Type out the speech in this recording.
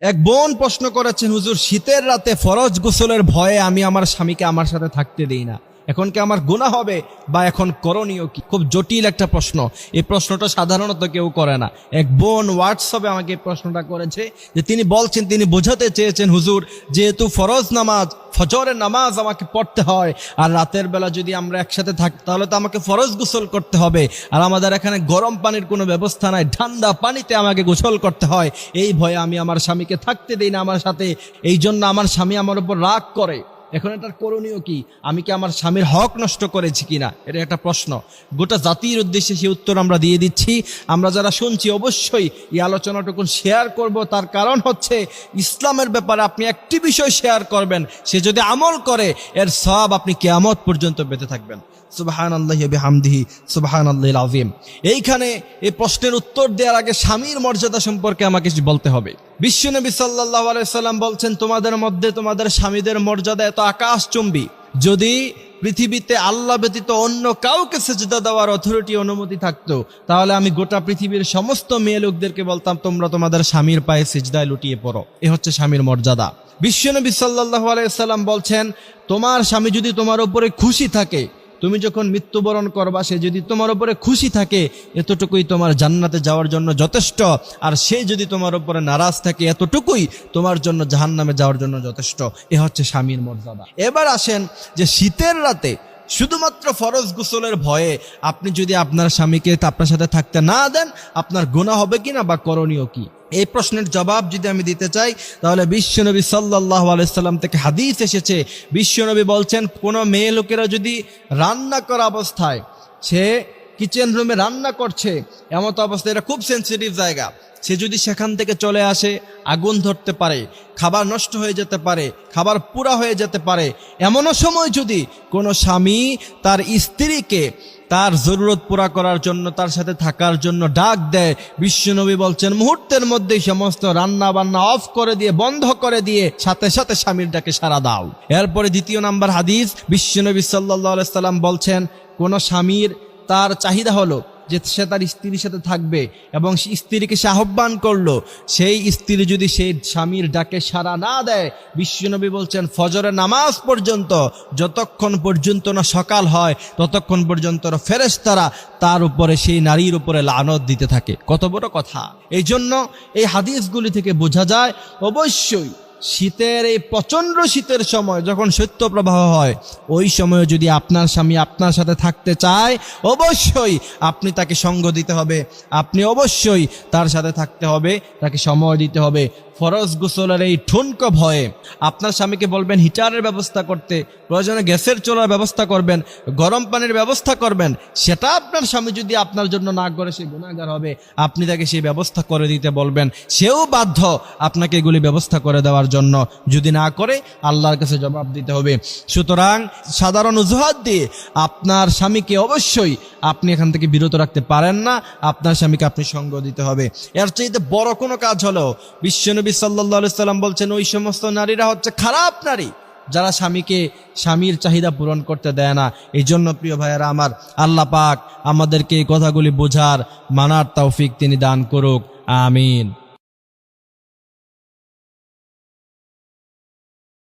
এক বোন প্রশ্ন করেছেন, হুজুর শীতের রাতে ফরজ গোসলের ভয়ে আমি আমার স্বামীকে আমার সাথে থাকতে দেই না, এখন কি আমার গুনাহ হবে বা এখন করণীয় কি? খুব জটিল একটা প্রশ্ন। এই প্রশ্নটা সাধারণত কেউ করে না। এক বোন হোয়াটসঅ্যাপে আমাকে এই প্রশ্নটা করেছে যে তিনি বলছেন, তিনি বোঝাতে চেয়েছেন, হুজুর যেহেতু ফরজ নামাজ ফজরের নামাজ আমাকে পড়তে হয়, আর রাতের বেলা যদি আমরা একসাথে থাকি তাহলে তো আমাকে ফরজ গোসল করতে হবে, আর আমাদের এখানে গরম পানির কোনো ব্যবস্থা নাই, ঠান্ডা পানিতে আমাকে গোসল করতে হয়। এই ভয়ে আমি আমার স্বামীকে থাকতে দেই না আমার সাথে, এই জন্য আমার স্বামী আমার উপর রাগ করে। এখন এটার করণীয় কি? আমি কি আমার স্বামীর হক নষ্ট করেছি কিনা? এটা একটা প্রশ্ন। গোটা জাতির উদ্দেশ্যে সেই উত্তর আমরা দিয়ে দিচ্ছি। আমরা যারা শুনছি অবশ্যই এই আলোচনাটুকু শেয়ার করব। তার কারণ হচ্ছে ইসলামের ব্যাপারে আপনি একটি বিষয় শেয়ার করবেন, সে যদি আমল করে এর সওয়াব আপনি কিয়ামত পর্যন্ত পেতে থাকবেন। সুবহানাল্লাহি বিহামদিহি সুবহানাল্লাহিল আযীম। এইখানে এই প্রশ্নের উত্তর দেওয়ার আগে স্বামীর মর্যাদা সম্পর্কে আমাকে বলতে হবে। বিশ্বনবী সাল্লাল্লাহু আলাইহি সাল্লাম বলছেন, তোমাদের মধ্যে তোমাদের স্বামীদের মর্যাদা এত আকাশচুম্বী, যদি পৃথিবীতে আল্লাহ ব্যতীত অন্য কাউকে সিজদা দেওয়ার অথরিটি অনুমতি থাকতো তাহলে আমি গোটা পৃথিবীর সমস্ত মেয়ে লোকদেরকে বলতাম তোমরা তোমাদের স্বামীর পায়ে সিজদায় লুটিয়ে পড়ো। এ হচ্ছে স্বামীর মর্যাদা। বিশ্বনবী সাল্লাল্লাহু আলাইহি সাল্লাম বলছেন, তোমার স্বামী যদি তোমার উপরে খুশি থাকে, তুমি যখন মৃত্যুবরণ করবা সে যদি তোমার উপরে খুশি থাকে, এতটুকুই তোমার জান্নাতে যাওয়ার জন্য যথেষ্ট। আর সে যদি তোমার উপরে নারাজ থাকে, এতটুকুই তোমার জন্য জাহান্নামে যাওয়ার জন্য যথেষ্ট। এ হচ্ছে স্বামীর মর্যাদা। এবার আসেন যে শীতের রাতে শুধুমাত্র ফরজ গোসলের ভয়ে আপনি যদি আপনার স্বামীকে আপনার সাথে থাকতে না দেন, আপনার গুনাহ হবে কিনা বা করণীয় কি? এই প্রশ্নের জবাব যদি আমি দিতে চাই তাহলে বিশ্বনবী সাল্লাল্লাহু আলাইহি সাল্লাম থেকে হাদিস এসেছে। বিশ্বনবী বলছেন, কোনো মেয়ে লোকেরা যদি রান্না করা অবস্থায়, সে কিচেন রুমে রান্না করছে, এমত অবস্থায়, এটা খুব সেন্সিটিভ জায়গা, সে যদি সেখান থেকে চলে আসে, আগুন ধরতে পারে, খাবার নষ্ট হয়ে যেতে পারে, খাবার পুরা হয়ে যেতে পারে। এমনও সময় যদি কোনো স্বামী তার স্ত্রীকে তার জরুরত পুরা করার জন্য, তার সাথে থাকার জন্য ডাক দেয়, বিশ্বনবী বলছেন মুহূর্তের মধ্যেই সমস্ত রান্না বান্না অফ করে দিয়ে, বন্ধ করে দিয়ে সাথে সাথে স্বামীর ডাকে সাড়া দাও। এরপরে দ্বিতীয় নাম্বার হাদিস, বিশ্বনবী সাল্লাল্লাহু আলাইহি সাল্লাম বলছেন, কোন স্বামীর তার চাহিদা হলো যে সে তার স্ত্রীর সাথে থাকবে এবং স্ত্রীকে সে আহ্বান করলো, সেই স্ত্রী যদি সেই স্বামীর ডাকে সাড়া না দেয়, বিশ্বনবী বলছেন ফজরের নামাজ পর্যন্ত, যতক্ষণ পর্যন্ত না সকাল হয় ততক্ষণ পর্যন্ত ফেরেশতারা তার উপরে, সেই নারীর উপরে লানত দিতে থাকে। কত বড় কথা! এই জন্য এই হাদিসগুলি থেকে বোঝা যায় অবশ্যই শীতের, এই প্রচন্ড শীতের সময় যখন শৈত্যপ্রবাহ হয়, ওই সময় যদি আপনার স্বামী আপনার সাথে থাকতে চায়, অবশ্যই আপনি তাকে সঙ্গ দিতে হবে, আপনি অবশ্যই তার সাথে থাকতে হবে, তাকে সময় দিতে হবে। ফরজ গোসলের এই ঠুনকো ভয়ে আপনার স্বামীকে বলবেন হিটারের ব্যবস্থা করতে, প্রয়োজনে গ্যাসের চুলার ব্যবস্থা করবেন, গরম পানির ব্যবস্থা করবেন। সেটা আপনার স্বামী যদি আপনার জন্য না করে সে গুনাহগার হবে। আপনি তাকে সেই ব্যবস্থা করে দিতে বলবেন, সেও বাধ্য আপনাকে এগুলি ব্যবস্থা করে দেওয়ার জন্য। যদি না করে আল্লাহর কাছে জবাব দিতে হবে। সুতরাং সাধারণ অজুহাত দিয়ে আপনার স্বামীকে অবশ্যই আপনি এখান থেকে বিরত রাখতে পারেন না, আপনার স্বামীকে আপনি সঙ্গ দিতে হবে। এর চাইতে বড় কোনো কাজ হলো, বিশ্বনবী সাল্লাল্লাহু আলাইহি সাল্লাম বলছেন, ওই সমস্ত নারীরা হচ্ছে খারাপ নারী যারা স্বামীর চাহিদা পূরণ করতে দেয় না। এই জন্য প্রিয় ভাইয়েরা আমার, আল্লাহ পাক আমাদেরকে এই কথাগুলি বোঝার, মানার তৌফিক তিনি দান করুক। আমিন।